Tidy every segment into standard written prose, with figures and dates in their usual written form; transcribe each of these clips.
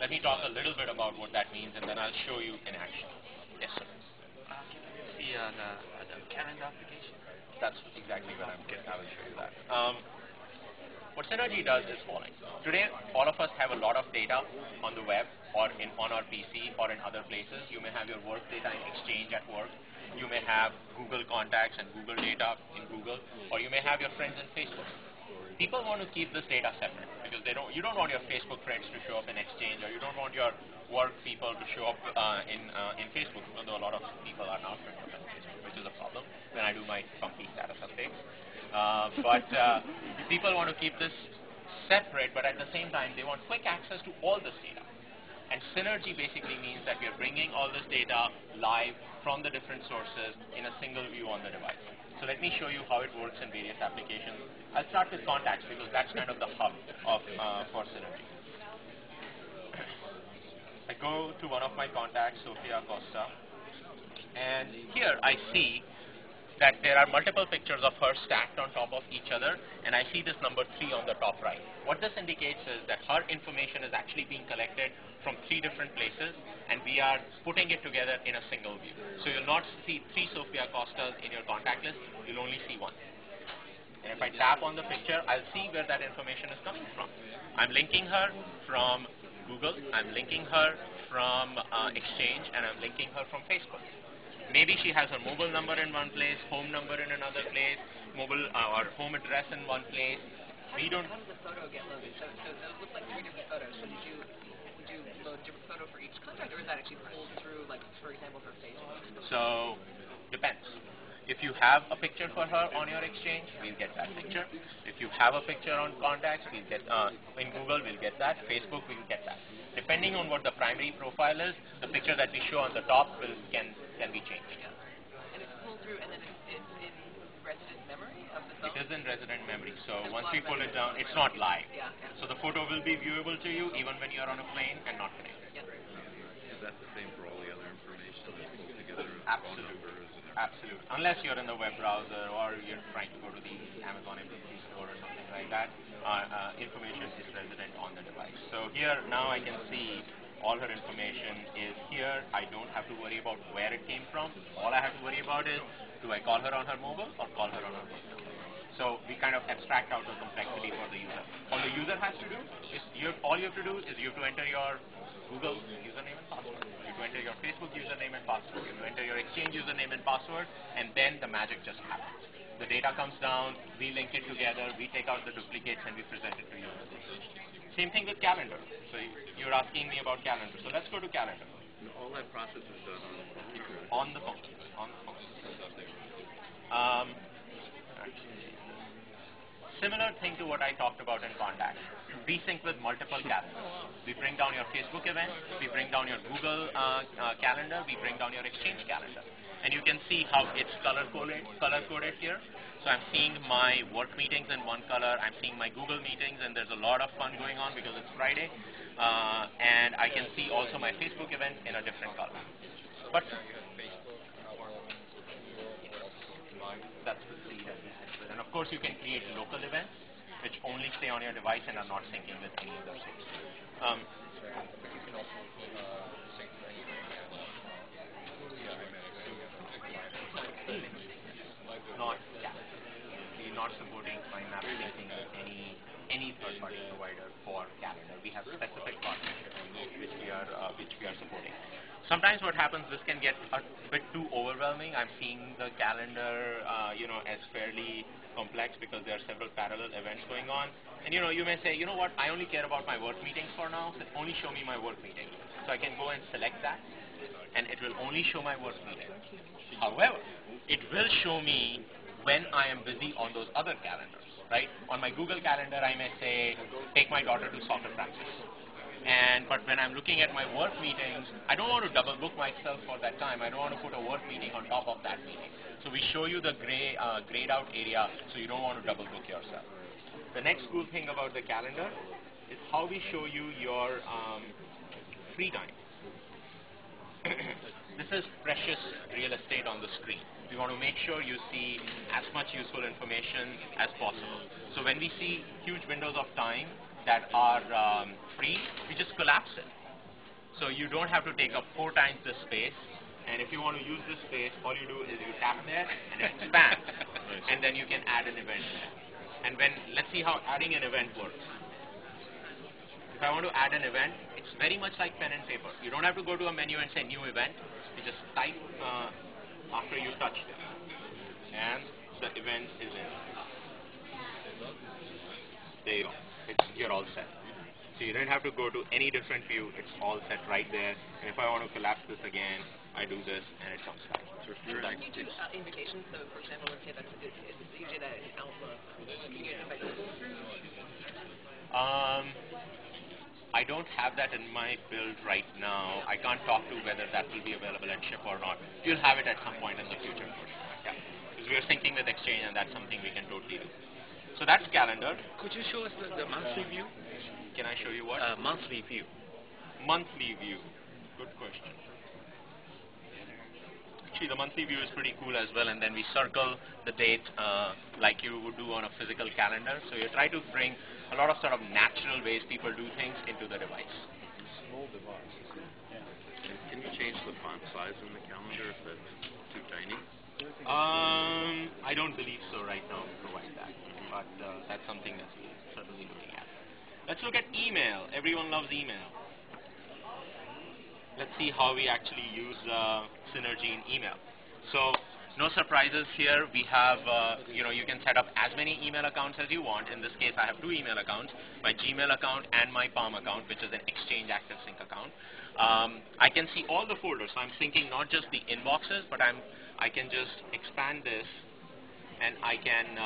Let me talk a little bit about what that means, and then I'll show you in action. Yes, sir. See the calendar application. That's exactly where I'm getting. I will show you that. What Synergy does is following. Today, all of us have a lot of data on the web or on our PC or in other places. You may have your work data in Exchange at work. You may have Google contacts and Google data in Google, or you may have your friends in Facebook. People want to keep this data separate because you don't want your Facebook friends to show up in Exchange, or you don't want your work people to show up in Facebook, even though a lot of people are now showing up in Facebook, which is a problem when I do my funky status updates. But people want to keep this separate, but at the same time, they want quick access to all this data. And Synergy basically means that we are bringing all this data live from the different sources in a single view on the device. So let me show you how it works in various applications. I'll start with contacts because that's kind of the hub for Synergy. I go to one of my contacts, Sofia Costa, and here I see that there are multiple pictures of her stacked on top of each other, and I see this number 3 on the top right. What this indicates is that her information is actually being collected from 3 different places, and we are putting it together in a single view. So you'll not see 3 Sofia Costas in your contact list, you'll only see 1. And if I tap on the picture, I'll see where that information is coming from. I'm linking her from Google, I'm linking her from Exchange, and I'm linking her from Facebook. Maybe she has her mobile number in one place, home number in another place, mobile or home address in one place. How did the photo get loaded? So it looks like 3 different photos. So would you load a different photo for each contact, or is that actually pulled through, like, for example, her Facebook? So, depends. If you have a picture for her on your Exchange, we'll get that picture. If you have a picture on contacts, we'll get in Google, we'll get that. Facebook, we'll get that. Depending on what the primary profile is, the picture that we show on the top can be changed. Yeah. And it's pulled through, and then it's in resident memory of the phone? It is in resident memory. So once we pull it down, it's not live. Yeah. So the photo will be viewable to you even when you're on a plane and not connected. Yeah. Is that the same for all the other information that's pulled together? Absolutely. Absolutely. Unless you're in the web browser or you're trying to go to the Amazon MP3 store or something like that, information is resident on the device. So here now I can see all her information is here. I don't have to worry about where it came from. All I have to worry about is, do I call her on her mobile or call her on her mobile? So we kind of abstract out the complexity for the user. All the user has to do is, all you have to do is you have to enter your Google username and password. You have to enter your Facebook username and password. You have to enter your Exchange username and password, and then the magic just happens. The data comes down, we link it together, we take out the duplicates, and we present it to you. Same thing with calendar. So you're asking me about calendar. So let's go to calendar. And all that process is done on the phone. On the phone. Similar thing to what I talked about in contacts. We sync with multiple calendars. We bring down your Facebook event, we bring down your Google calendar, we bring down your Exchange calendar. And you can see how it's color-coded here. So I'm seeing my work meetings in one color, I'm seeing my Google meetings, and there's a lot of fun going on because it's Friday. And I can see also my Facebook event in a different color. But that's the C that we sync with. And of course you can create local events which only stay on your device and are not syncing with any other source. Not we're not supporting mind map syncing with any third-party provider for calendar. We have specific partnerships which we are supporting. Sometimes what happens, this can get a bit too overwhelming. I'm seeing the calendar, as fairly complex because there are several parallel events going on. And you may say, you know what, I only care about my work meetings for now, so only show me my work meeting. So I can go and select that, and it will only show my work meeting. However, it will show me when I am busy on those other calendars, right? On my Google Calendar, I may say, take my daughter to soccer practice. But when I'm looking at my work meetings, I don't want to double book myself for that time. I don't want to put a work meeting on top of that meeting. So we show you the grayed out area, so you don't want to double book yourself. The next cool thing about the calendar is how we show you your free time. This is precious real estate on the screen. We want to make sure you see as much useful information as possible. So when we see huge windows of time that are free, we just collapse it. So you don't have to take up 4 times the space. And if you want to use this space, all you do is you tap there and it expands. And then you can add an event there. And let's see how adding an event works. If I want to add an event, it's very much like pen and paper. You don't have to go to a menu and say new event. You just type after you touch it. And the event is in. There you go. You're all set. So you don't have to go to any different view. It's all set right there. And if I want to collapse this again, I do this and it comes back. Can you do invitations? So, for example, let's say that you did that in Outlook. Can you invite people through? I don't have that in my build right now. I can't talk to whether that will be available at ship or not. You'll have it at some point in the future. Yeah. Because we are syncing with Exchange and that's something we can totally do. So that's calendar. Could you show us the monthly view? Can I show you what? Monthly view. Monthly view. Good question. Actually, the monthly view is pretty cool as well, and then we circle the date like you would do on a physical calendar. So you try to bring a lot of sort of natural ways people do things into the device. Small device. Yeah. Can you change the font size in the calendar if that's too tiny? I don't believe so right now to provide that, but that's something that we're certainly looking at. Let's look at email. Everyone loves email. Let's see how we actually use Synergy in email. So no surprises here. We have, you can set up as many email accounts as you want. In this case, I have 2 email accounts, my Gmail account and my Palm account, which is an Exchange Active Sync account. I can see all the folders. So I'm syncing not just the inboxes, but I can just expand this and I can,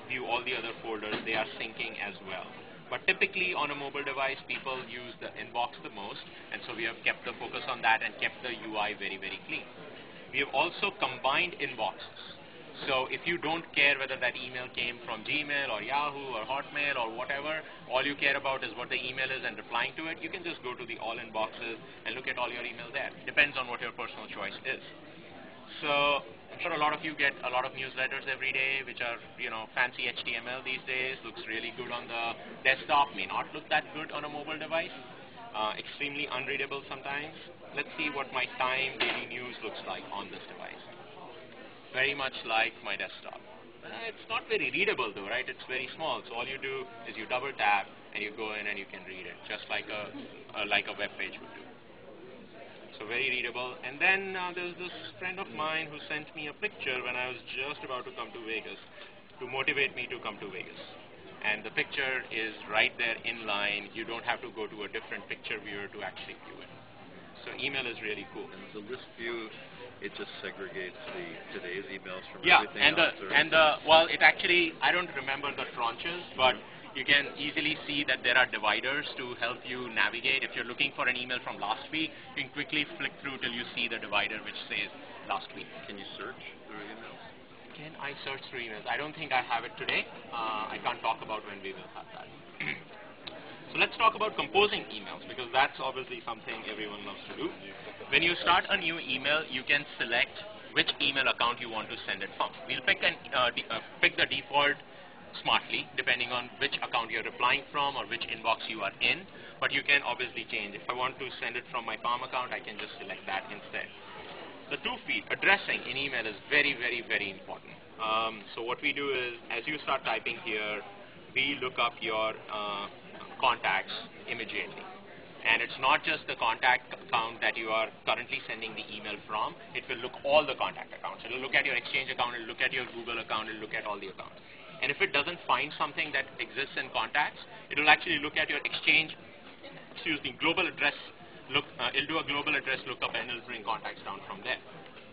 view all the other folders. They are syncing as well. But typically on a mobile device, people use the inbox the most, and so we have kept the focus on that and kept the UI very, very clean. We have also combined inboxes. So if you don't care whether that email came from Gmail or Yahoo or Hotmail or whatever, all you care about is what the email is and replying to it, you can just go to the all inboxes and look at all your email there. Depends on what your personal choice is. So I'm sure a lot of you get a lot of newsletters every day, which are, fancy HTML these days. Looks really good on the desktop, may not look that good on a mobile device. Extremely unreadable sometimes. Let's see what my Time Daily News looks like on this device. Very much like my desktop. It's not very readable though, right? It's very small. So all you do is you double tap and you go in and you can read it, just like a web page would do. So very readable. And then there's this friend of mine who sent me a picture when I was just about to come to Vegas to motivate me to come to Vegas. And the picture is right there in line. You don't have to go to a different picture viewer to actually view it. So email is really cool. And the list view, it just segregates today's emails from yeah, everything and else? Well, it actually, I don't remember the tranches, but you can easily see that there are dividers to help you navigate. If you're looking for an email from last week, you can quickly flick through till you see the divider which says last week. Can you search through emails? Can I search through emails? I don't think I have it today. I can't talk about when we will have that. So let's talk about composing emails, because that's obviously something everyone loves to do. When you start a new email, you can select which email account you want to send it from. We'll pick the default smartly, depending on which account you're replying from or which inbox you are in, but you can obviously change. If I want to send it from my Palm account, I can just select that instead. The to-feed, addressing in email is very, very, very important. So what we do is, as you start typing here, we look up your contacts immediately. And it's not just the contact account that you are currently sending the email from. It will look all the contact accounts. It will look at your Exchange account, it will look at your Google account, it will look at all the accounts. And if it doesn't find something that exists in contacts, it will actually look at your Exchange, global address, it'll do a global address lookup and it'll bring contacts down from there.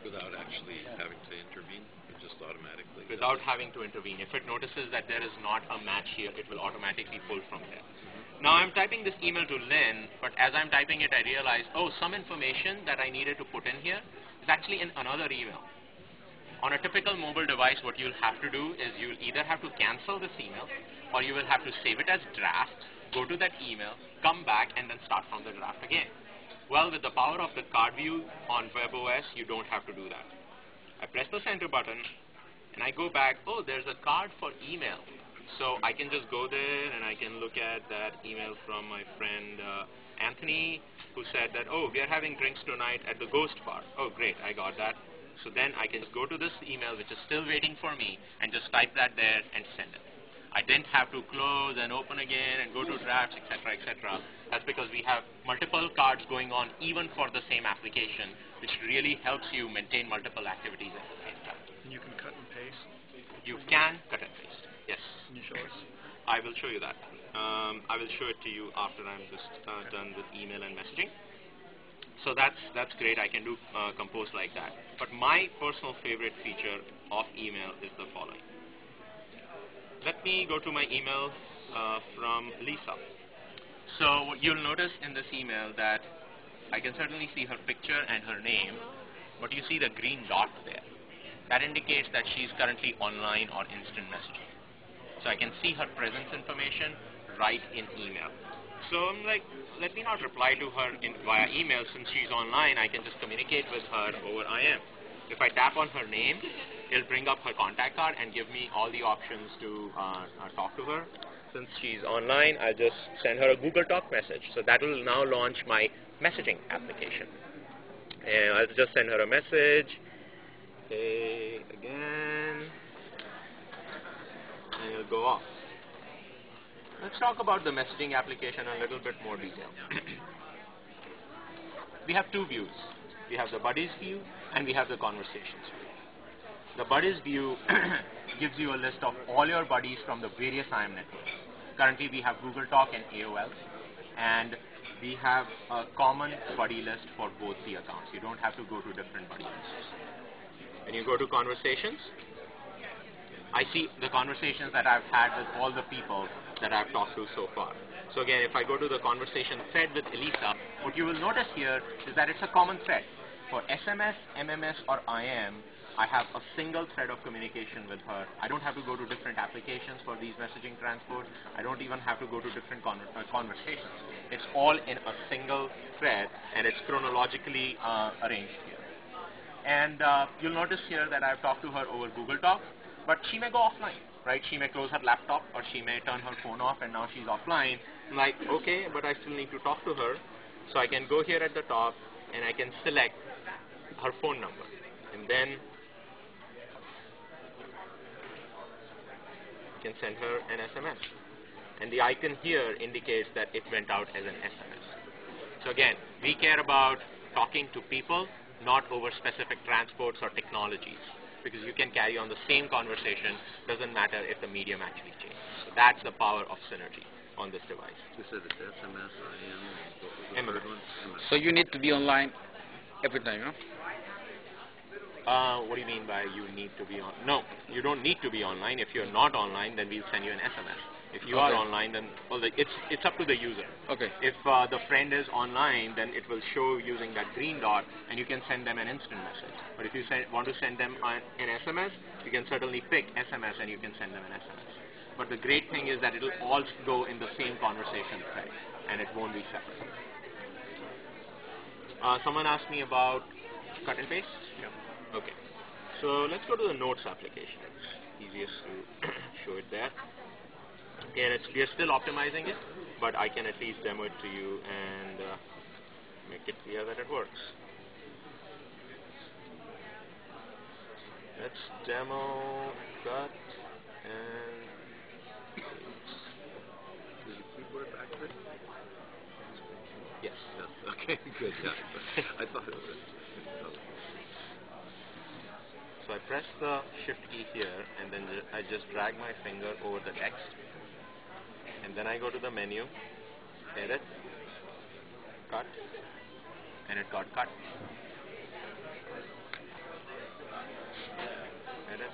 Without actually having to intervene? It just automatically? Without having to intervene. If it notices that there is not a match here, it will automatically pull from there. Now I'm typing this email to Lynn, but as I'm typing it, I realize, some information that I needed to put in here is actually in another email. On a typical mobile device, what you'll have to do is you'll either have to cancel this email, or you will have to save it as draft, go to that email, come back, and then start from the draft again. Well, with the power of the card view on WebOS, you don't have to do that. I press the center button, and I go back, there's a card for email. So I can just go there, and I can look at that email from my friend Anthony, who said that, oh, we are having drinks tonight at the Ghost Bar. Oh, great, I got that. So then I can just go to this email, which is still waiting for me, and just type that there and send it. I didn't have to close and open again and go to drafts, etc., etc. That's because we have multiple cards going on even for the same application, which really helps you maintain multiple activities at the same time. You can cut and paste. You can cut and paste, yes. Can you show us? I will show you that. I will show it to you after I'm just done with email and messaging. So that's great. I can do compose like that. But my personal favorite feature of email is the following. Let me go to my email from Lisa. So you'll notice in this email that I can certainly see her picture and her name, but you see the green dot there. That indicates that she's currently online or instant messaging. So I can see her presence information right in email. So I'm like, let me not reply to her via email. Since she's online, I can just communicate with her over IM. If I tap on her name, it'll bring up her contact card and give me all the options to talk to her. Since she's online, I'll just send her a Google Talk message. So that will now launch my messaging application. And I'll just send her a message. Hey, again. And it'll go off. Let's talk about the messaging application in a little bit more detail. We have two views. We have the buddies view and we have the conversations view. The buddies view gives you a list of all your buddies from the various IM networks. Currently we have Google Talk and AOL, and we have a common buddy list for both the accounts. You don't have to go to different buddy lists. When you go to conversations, I see the conversations that I've had with all the people that I've talked to so far. So again, if I go to the conversation thread with Elisa, what you will notice here is that it's a common thread. For SMS, MMS, or IM, I have a single thread of communication with her. I don't have to go to different applications for these messaging transports. I don't even have to go to different conversations. It's all in a single thread, and it's chronologically arranged here. And you'll notice here that I've talked to her over Google Talk, but she may go offline, right? She may close her laptop, or she may turn her phone off, and now she's offline. I'm like, okay, but I still need to talk to her. So I can go here at the top, and I can select her phone number. And then I can send her an SMS. And the icon here indicates that it went out as an SMS. So again, we care about talking to people, not over specific transports or technologies, because you can carry on the same conversation. Doesn't matter if the medium actually changes. So that's the power of synergy on this device. You said it's SMS, IM, what was the third one? MS. So you need to be online every time, you know? What do you mean by you need to be on? No, you don't need to be online. If you're not online, then we'll send you an SMS. If you are online, then it's up to the user. Okay. If the friend is online, then it will show using that green dot, and you can send them an instant message. But if you want to send them an SMS, you can certainly pick SMS and you can send them an SMS. But the great thing is that it will all go in the same conversation thread, and it won't be separate. Someone asked me about cut and paste. Yeah. Okay. So let's go to the Notes application. It's easiest to show it there. And we are still optimizing it, but I can at least demo it to you and make it clear that it works. Let's demo cut and Is the keyboard accurate? yes. Yes. Okay, good. Yeah. I thought it was. So I press the shift key here, and then I just drag my finger over the text, and then I go to the menu, edit, cut, and it got cut. Edit,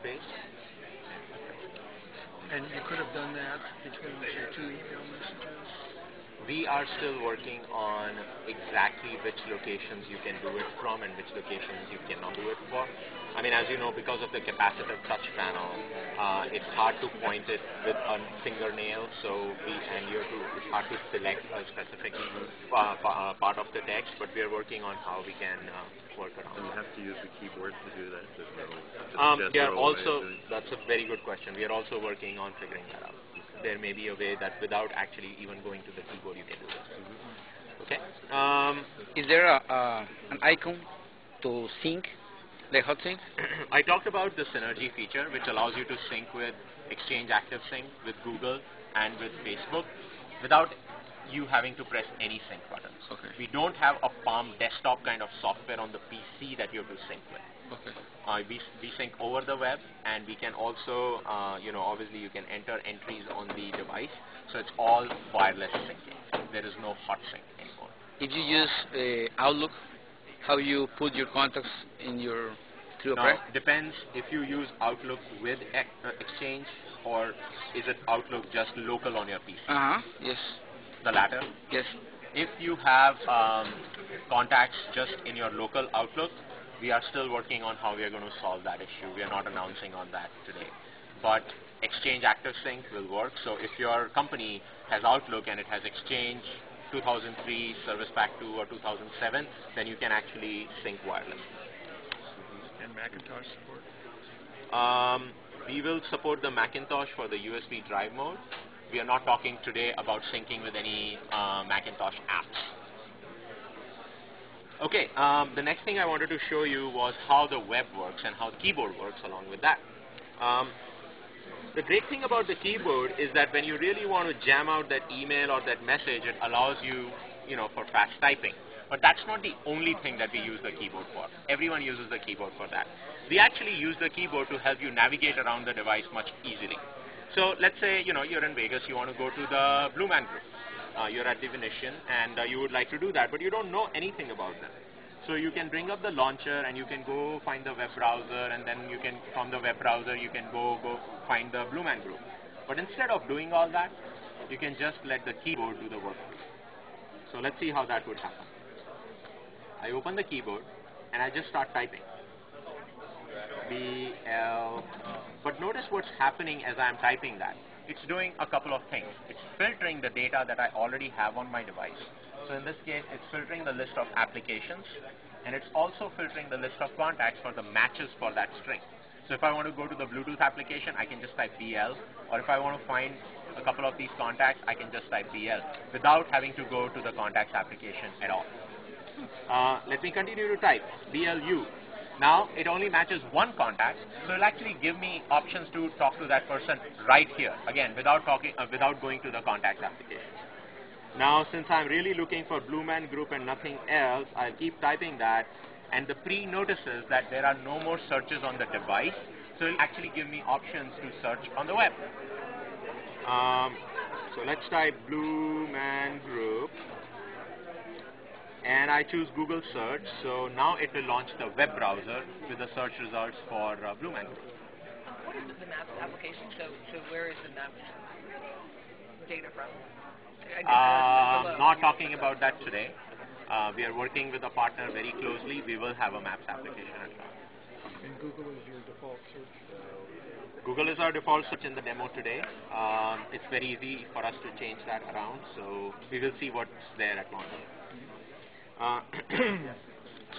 paste. And you could have done that between the two email messages? We are still working on exactly which locations you can do it from and which locations you cannot do it for. I mean, as you know, because of the capacitive touch panel, it's hard to point it with a fingernail, so it's hard to select a specific part of the text, but we are working on how we can work around. And you have to use the keyboard to do that? That's a very good question. We are also working on figuring that out. There may be a way that without actually even going to the keyboard you can do this. Is there an icon to sync, like hot sync? I talked about the synergy feature, which allows you to sync with Exchange Active Sync, with Google, and with Facebook without you having to press any sync buttons. Okay. We don't have a Palm desktop kind of software on the PC that you have to sync with. Okay. We sync over the web, and we can also, obviously you can enter entries on the device, so it's all wireless syncing. There is no hot sync anymore. If you use Outlook, how you put your contacts in your through a Now, press? depends if you use Outlook with Exchange, or is it Outlook just local on your PC? Yes. The latter. Yes. If you have contacts just in your local Outlook, we are still working on how we are going to solve that issue. We are not announcing on that today. But Exchange Active Sync will work. So if your company has Outlook and it has Exchange 2003, Service Pack 2 or 2007, then you can actually sync wireless. And Macintosh support? We will support the Macintosh for the USB drive mode. We are not talking today about syncing with any Macintosh apps. Okay, the next thing I wanted to show you was how the web works and how the keyboard works along with that. The great thing about the keyboard is that when you really want to jam out that email or that message, it allows you, for fast typing. But that's not the only thing that we use the keyboard for. Everyone uses the keyboard for that. We actually use the keyboard to help you navigate around the device much easily. So let's say, you're in Vegas, you want to go to the Blue Man Group. You're at the Venetian, and you would like to do that, but you don't know anything about them. So you can bring up the launcher, and you can go find the web browser, and then from the web browser, you can go find the Blue Man Group. But instead of doing all that, you can just let the keyboard do the work. So let's see how that would happen. I open the keyboard, and I just start typing. BL. But notice what's happening as I'm typing that. It's doing a couple of things. It's filtering the data that I already have on my device. So in this case, it's filtering the list of applications, and it's also filtering the list of contacts for the matches for that string. So if I want to go to the Bluetooth application, I can just type BL, or if I want to find a couple of these contacts, I can just type BL without having to go to the contacts application at all. Let me continue to type BLU. Now it only matches one contact, so it'll actually give me options to talk to that person right here, again, without going to the contacts application. Now, since I'm really looking for Blue Man Group and nothing else, I'll keep typing that, and the pre notices that there are no more searches on the device, so it'll actually give me options to search on the web. So let's type Blue Man Group, and I choose Google search, so now it will launch the web browser with the search results for Blue Man Group. What is the Maps application? So where is the Maps data from? Not talking about that today. We are working with a partner very closely. We will have a Maps application as well. And Google is your default search? Google is our default search in the demo today. It's very easy for us to change that around, so we will see what's there at launch.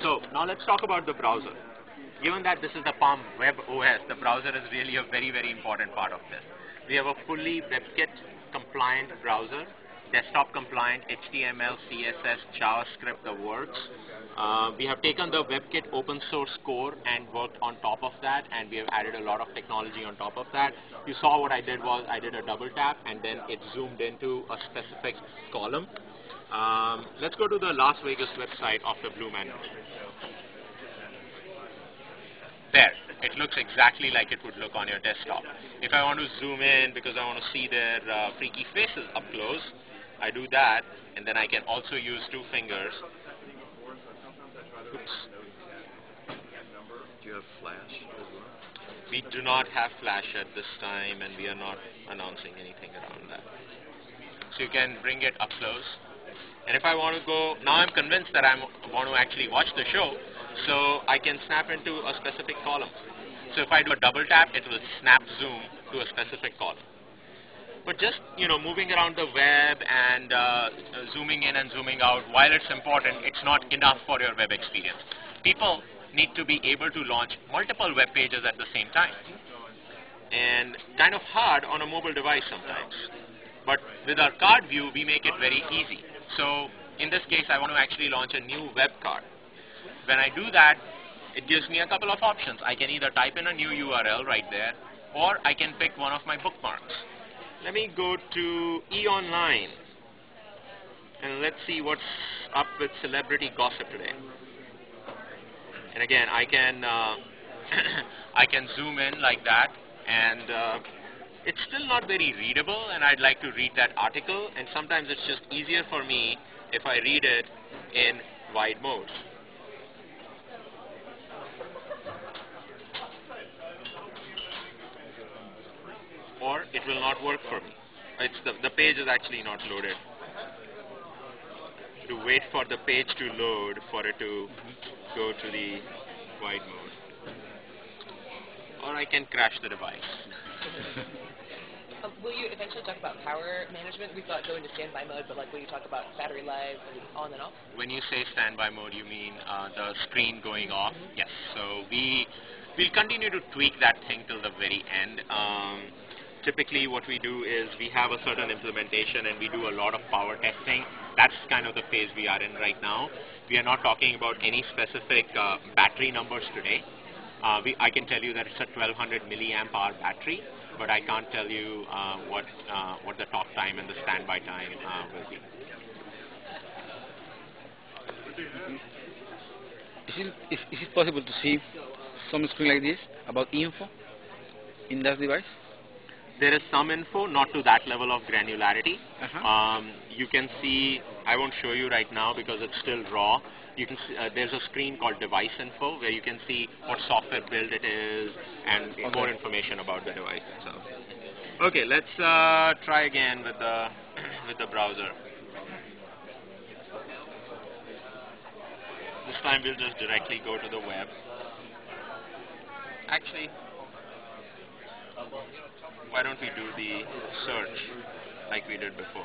So now let's talk about the browser. Given that this is the Palm Web OS, the browser is really a very, very important part of this. We have a fully WebKit compliant browser, desktop compliant, HTML, CSS, JavaScript, the works. We have taken the WebKit open source core and worked on top of that, and we have added a lot of technology on top of that. You saw what I did was I did a double tap, and then it zoomed into a specific column. Let's go to the Las Vegas website of the Blue Man Group. There, it looks exactly like it would look on your desktop. If I want to zoom in because I want to see their freaky faces up close, I do that, and then I can also use two fingers. Oops. Do you have Flash as well? We do not have Flash at this time, and we are not announcing anything around that. So you can bring it up close. And if I want to go, now I'm convinced that I want to actually watch the show, so I can snap into a specific column. So if I do a double tap, it will snap zoom to a specific column. But just, moving around the web and zooming in and zooming out, while it's important, it's not enough for your web experience. People need to be able to launch multiple web pages at the same time. And kind of hard on a mobile device sometimes. But with our card view, we make it very easy. So in this case, I want to actually launch a new web card. When I do that, it gives me a couple of options. I can either type in a new URL right there, or I can pick one of my bookmarks. Let me go to eOnline, and let's see what's up with celebrity gossip today. And again, I can I can zoom in like that, and it's still not very readable, and I'd like to read that article, and sometimes it's just easier for me if I read it in wide mode. Or it will not work for me. It's the page is actually not loaded. To wait for the page to load for it to go to the wide mode. Or I can crash the device. Will you eventually talk about power management? We thought going to standby mode, but like will you talk about battery life and on and off? When you say standby mode, you mean the screen going off? Yes. So we'll continue to tweak that thing till the very end. Typically what we do is we have a certain implementation and we do a lot of power testing. That's kind of the phase we are in right now. We are not talking about any specific battery numbers today. I can tell you that it's a 1200 milliamp hour battery, but I can't tell you what the talk time and the standby time will be. Is it possible to see some screen like this about info in that device? There is some info, not to that level of granularity. You can see, I won't show you right now because it's still raw. You can see, there's a screen called device info where you can see what software build it is and more information about the device itself. Okay, let's try again with the browser. This time we'll just directly go to the web. Actually, why don't we do the search like we did before?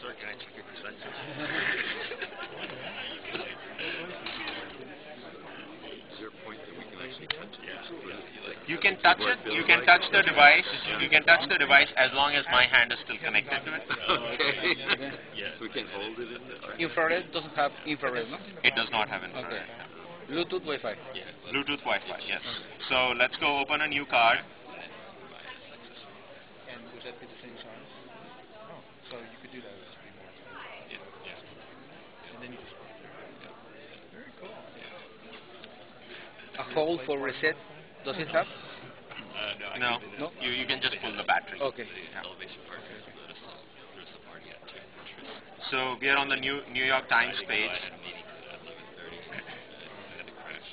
Sorry, can I check your percentage? Is there a point that we can actually touch it? You can touch it. You can touch the device. You can touch the device as long as my hand is still connected to it. Okay. Yes. We can hold it in the... Infrared doesn't have infrared, no? It does not have infrared. Okay. Bluetooth, Wi-Fi. Yeah. Bluetooth, Wi-Fi. Yes. So let's go open a new card. And would that be the same size? Oh, so you could do that with 3 more times. Yeah. And then you just... Very cool. A hole for reset, does it have? No. No? You can just pull the battery. Okay. Yeah. Elevation partners, notice the party at 2. So we are on the New York Times page. I had a meeting at 11:30. I had to crash.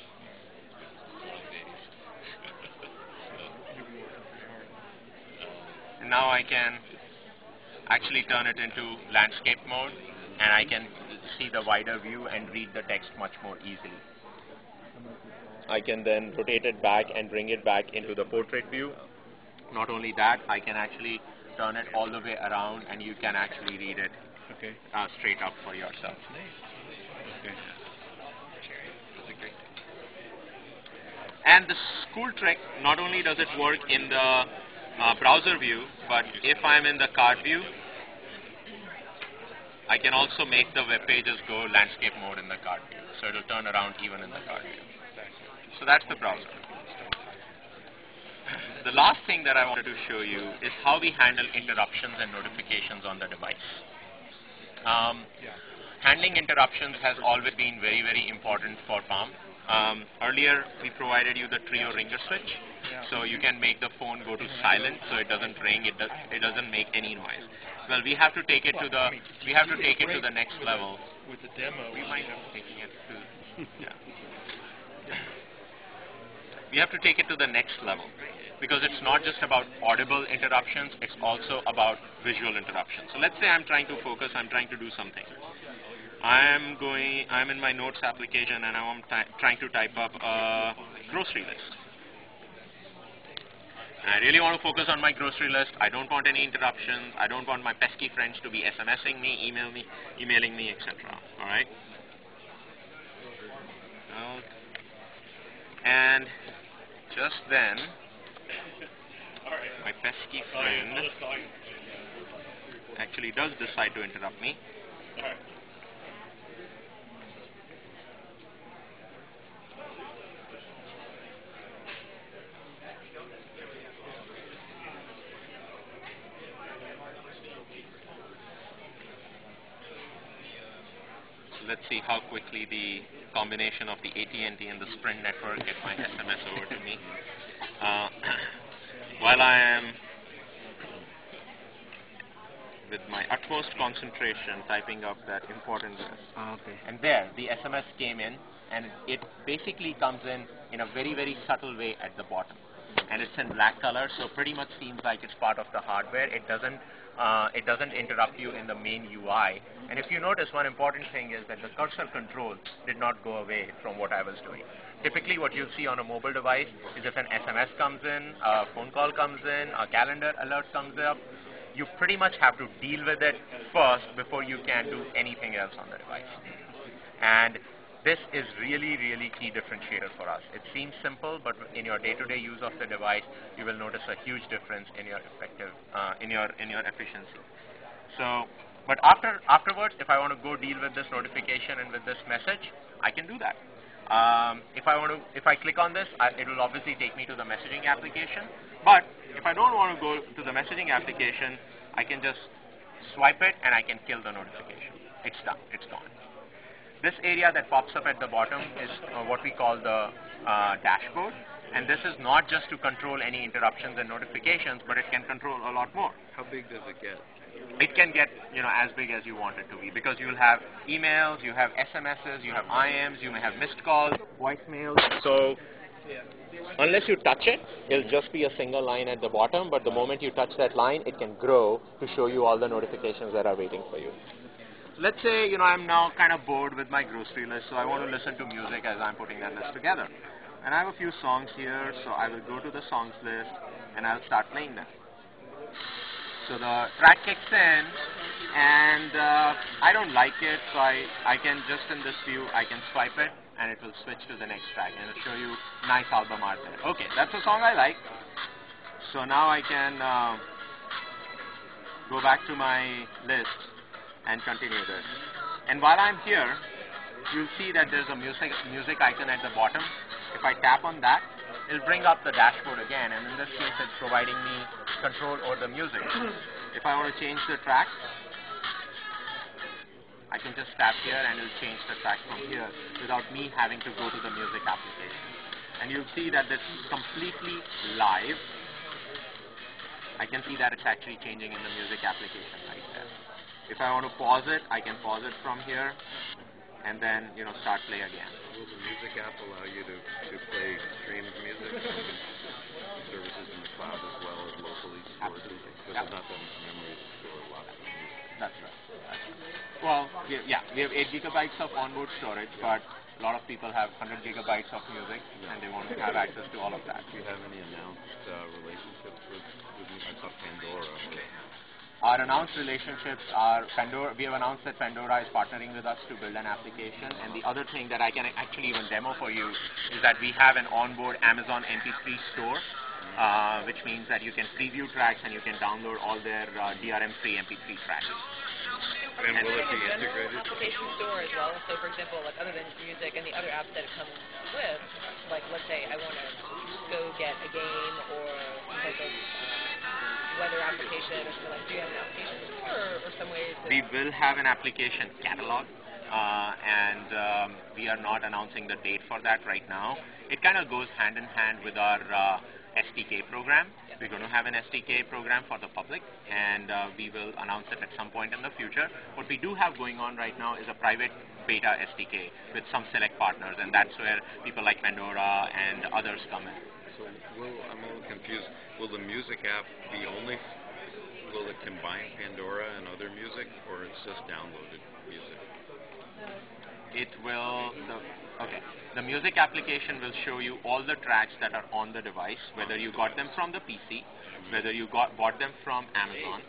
Long days. You've been working pretty hard. Now I can actually turn it into landscape mode, and I can see the wider view and read the text much more easily. I can then rotate it back and bring it back into the portrait view. Not only that, I can actually turn it all the way around and you can actually read it straight up for yourself. Okay. And the cool trick, not only does it work in the browser view, but if I'm in the card view, I can also make the web pages go landscape mode in the card view. So it will turn around even in the card view. So that's the browser. The last thing that I wanted to show you is how we handle interruptions and notifications on the device. Handling interruptions has always been very, very important for Palm. Earlier, we provided you the trio ringer switch, so you can make the phone go to silent, so it doesn't ring, it doesn't make any noise. Well, we have to take it to the next level. With the demo, We might be taking it to we have to take it to the next level, because it's not just about audible interruptions, it's also about visual interruptions. So let's say I'm trying to focus, I'm trying to do something. I'm in my notes application and I'm trying to type up a grocery list. And I really want to focus on my grocery list. I don't want any interruptions. I don't want my pesky friends to be SMSing me, emailing me, etc. All right? just then, my pesky friend actually does decide to interrupt me. Let's see how quickly the combination of the AT&T and the Sprint network get my SMS over to me. While I am with my utmost concentration typing up that important list. Okay. And there, the SMS came in, and it basically comes in a very, very subtle way at the bottom. And it's in black color, so pretty much seems like it's part of the hardware. It doesn't interrupt you in the main UI. And if you notice, one important thing is that the cursor control did not go away from what I was doing. Typically, what you'll see on a mobile device is if an SMS comes in, a phone call comes in, a calendar alert comes up, you pretty much have to deal with it first before you can do anything else on the device. And this is really, really key differentiator for us. It seems simple, but in your day-to-day use of the device, you will notice a huge difference in your efficiency. So, but afterwards, if I want to go deal with this notification and with this message, I can do that. If I click on this, it will obviously take me to the messaging application. But if I don't want to go to the messaging application, I can just swipe it and I can kill the notification. It's done. It's gone. This area that pops up at the bottom is what we call the dashboard. And this is not just to control any interruptions and notifications, but it can control a lot more. How big does it get? It can get, as big as you want it to be, because you'll have emails, you have SMSs, you have IMs, you may have missed calls, voicemails. So unless you touch it, it'll just be a single line at the bottom, but the moment you touch that line, it can grow to show you all the notifications that are waiting for you. Let's say, I'm now kind of bored with my grocery list, so I want to listen to music as I'm putting that list together. And I have a few songs here, so I will go to the songs list and I'll start playing them. So the track kicks in, and I don't like it, so I can just in this view, I can swipe it, and it will switch to the next track, and it'll show you nice album art there. Okay, that's a song I like. So now I can go back to my list and continue this. And while I'm here, you'll see that there's a music icon at the bottom. If I tap on that, it'll bring up the dashboard again, and in this case, it's providing me control over the music. If I want to change the track, I can just tap here and it'll change the track from here without me having to go to the music application. And you'll see that this is completely live. I can see that it's actually changing in the music application right there. If I want to pause it, I can pause it from here and then, start play again. Will the music app allow you to play streamed music from services in the cloud as well as locally stored? Absolutely. Because there's not that much memory to store lots of music. That's right. Well, we have 8 gigabytes of onboard storage, but a lot of people have 100 gigabytes of music, and they want to have access to all of that. Do you have any announced relationships with I thought Pandora? Our announced relationships are Pandora. We have announced that Pandora is partnering with us to build an application. And the other thing that I can actually even demo for you is that we have an onboard Amazon MP3 store, which means that you can preview tracks and you can download all their DRM-free MP3 tracks. And will it be integrated? Application store as well. So, for example, like other than music and the other apps that it comes with, like let's say I want to go get a game or some type of weather application or something like. Do you have an application store or some way to? We will have an application catalog, and we are not announcing the date for that right now. It kind of goes hand in hand with our SDK program. We're going to have an SDK program for the public, and we will announce it at some point in the future. What we do have going on right now is a private beta SDK with some select partners, and that's where people like Pandora and others come in. So I'm a little confused. Will the music app be will it combine Pandora and other music, or it's just downloaded music? It will, the music application will show you all the tracks that are on the device, whether you got them from the PC, whether you bought them from Amazon.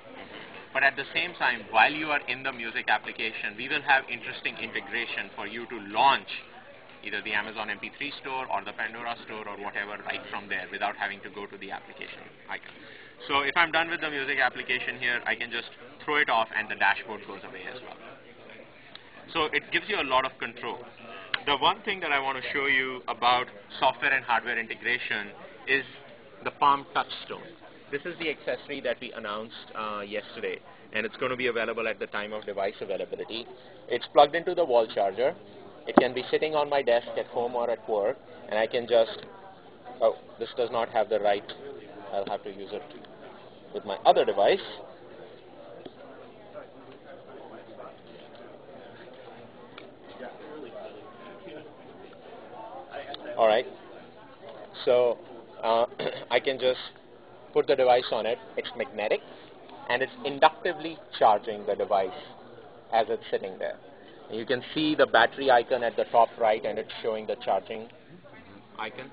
But at the same time, while you are in the music application, we will have interesting integration for you to launch either the Amazon MP3 store or the Pandora store or whatever right from there without having to go to the application icon. So if I'm done with the music application here, I can just throw it off and the dashboard goes away as well. So it gives you a lot of control. The one thing that I want to show you about software and hardware integration is the Palm Touchstone. This is the accessory that we announced yesterday, and it's going to be available at the time of device availability. It's plugged into the wall charger. It can be sitting on my desk at home or at work, and I can just, oh, this does not have the right, I'll have to use it with my other device. All right, so I can just put the device on it. It's magnetic, and it's inductively charging the device as it's sitting there. You can see the battery icon at the top right, and it's showing the charging icon.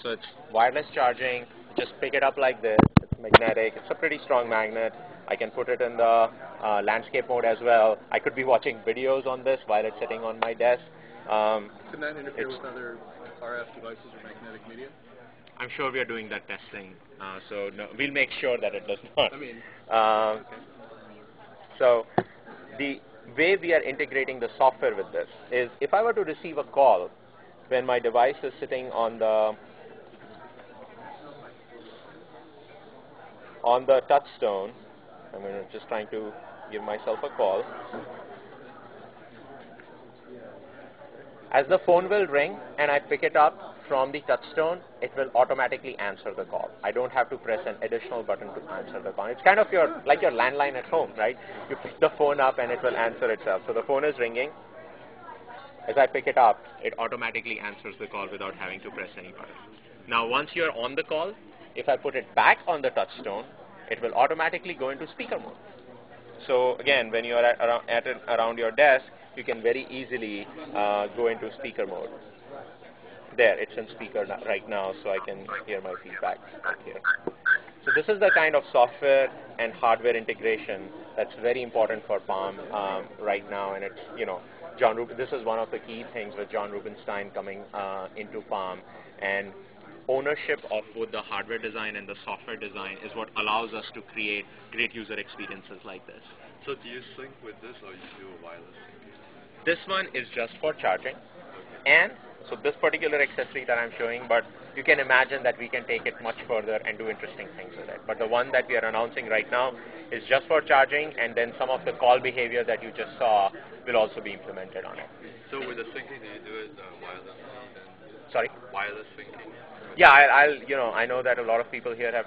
So it's wireless charging. Just pick it up like this. It's magnetic. It's a pretty strong magnet. I can put it in the landscape mode as well. I could be watching videos on this while it's sitting on my desk. Can that interfere with other RF devices or magnetic media? I'm sure we are doing that testing, so no, we'll make sure that it does not. I mean, okay. So the way we are integrating the software with this is if I were to receive a call when my device is sitting on the touchstone, I'm just trying to give myself a call. As the phone will ring and I pick it up from the touchstone, it will automatically answer the call. I don't have to press an additional button to answer the call. It's kind of like your landline at home, right? You pick the phone up and it will answer itself. So the phone is ringing. As I pick it up, it automatically answers the call without having to press any button. Now, once you're on the call, if I put it back on the touchstone, it will automatically go into speaker mode. So again, when you are around your desk, you can very easily go into speaker mode. There, it's in speaker right now, so I can hear my feedback back here. So this is the kind of software and hardware integration that's very important for Palm right now, and it's, this is one of the key things with John Rubinstein coming into Palm, and ownership of both the hardware design and the software design is what allows us to create great user experiences like this. So do you sync with this or you do a wireless sync? This one is just for charging, and so this particular accessory that I'm showing, but you can imagine that we can take it much further and do interesting things with it. But the one that we are announcing right now is just for charging, and then some of the call behavior that you just saw will also be implemented on it. So with the syncing, do you do it wirelessly then? Sorry? Wireless syncing? Yeah, I know that a lot of people here have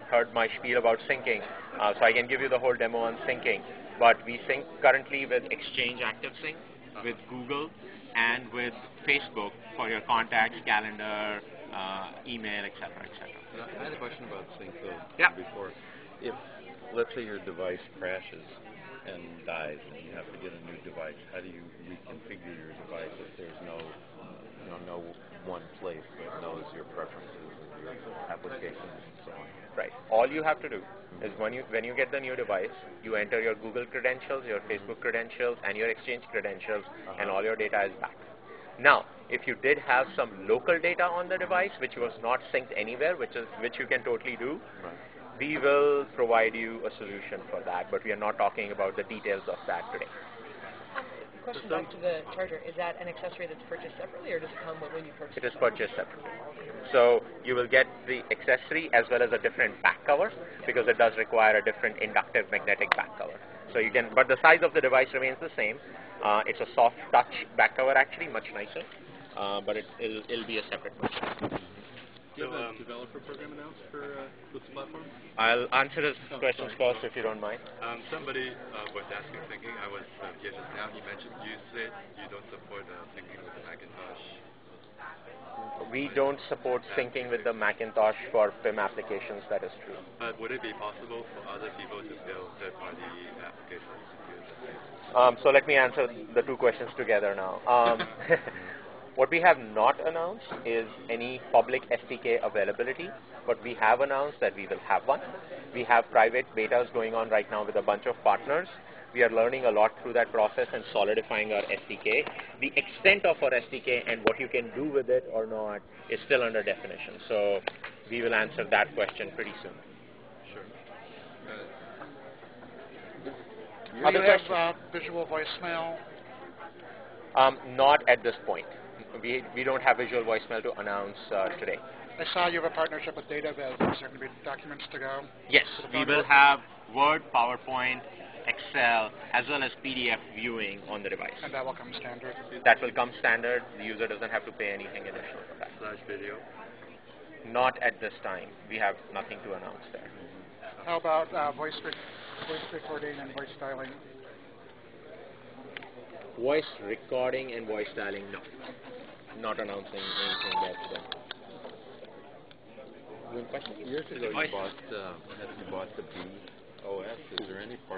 heard my spiel about syncing, so I can give you the whole demo on syncing. But we sync currently with Exchange Active Sync, with Google, and with Facebook for your contacts, calendar, email, etc., etc. I had a question about sync before. If, let's say your device crashes and dies and you have to get a new device, how do you reconfigure your device if there's no one place that knows your preferences and your applications and so on? Right. All you have to do is when you get the new device, you enter your Google credentials, your Facebook credentials, and your Exchange credentials, and all your data is back. Now, if you did have some local data on the device which was not synced anywhere, which you can totally do, we will provide you a solution for that, but we are not talking about the details of that today. Question back to the charger. Is that an accessory that's purchased separately, or does it come when you purchase it? It is purchased separately. So you will get the accessory as well as a different back cover, because it does require a different inductive magnetic back cover. So you can, but the size of the device remains the same. It's a soft touch back cover, actually, much nicer, but it'll be a separate purchase. Do you have a developer program announced for this platform? I'll answer his questions first, if you don't mind. Somebody was asking syncing. I was just now. He mentioned you said you don't support syncing with the Macintosh. We don't support syncing with the Macintosh for PIM applications. That is true. Would it be possible for other people to build third-party applications to use it? So let me answer the two questions together now. What we have not announced is any public SDK availability, but we have announced that we will have one. We have private betas going on right now with a bunch of partners. We are learning a lot through that process and solidifying our SDK. The extent of our SDK and what you can do with it or not is still under definition. So we will answer that question pretty soon. Do you have visual voicemail? Not at this point. We don't have visual voicemail to announce today. I saw you have a partnership with DataViz. Is there going to be documents to go? Yes, we will have Word, PowerPoint, Excel, as well as PDF viewing on the device. And that will come standard? That will come standard. The user doesn't have to pay anything additional for that. Slash video? Not at this time. We have nothing to announce there. How about voice recording and voice dialing? Voice recording and voice dialing, no. Not announcing anything there today. Question? Years ago you bought the B OS. Is there any part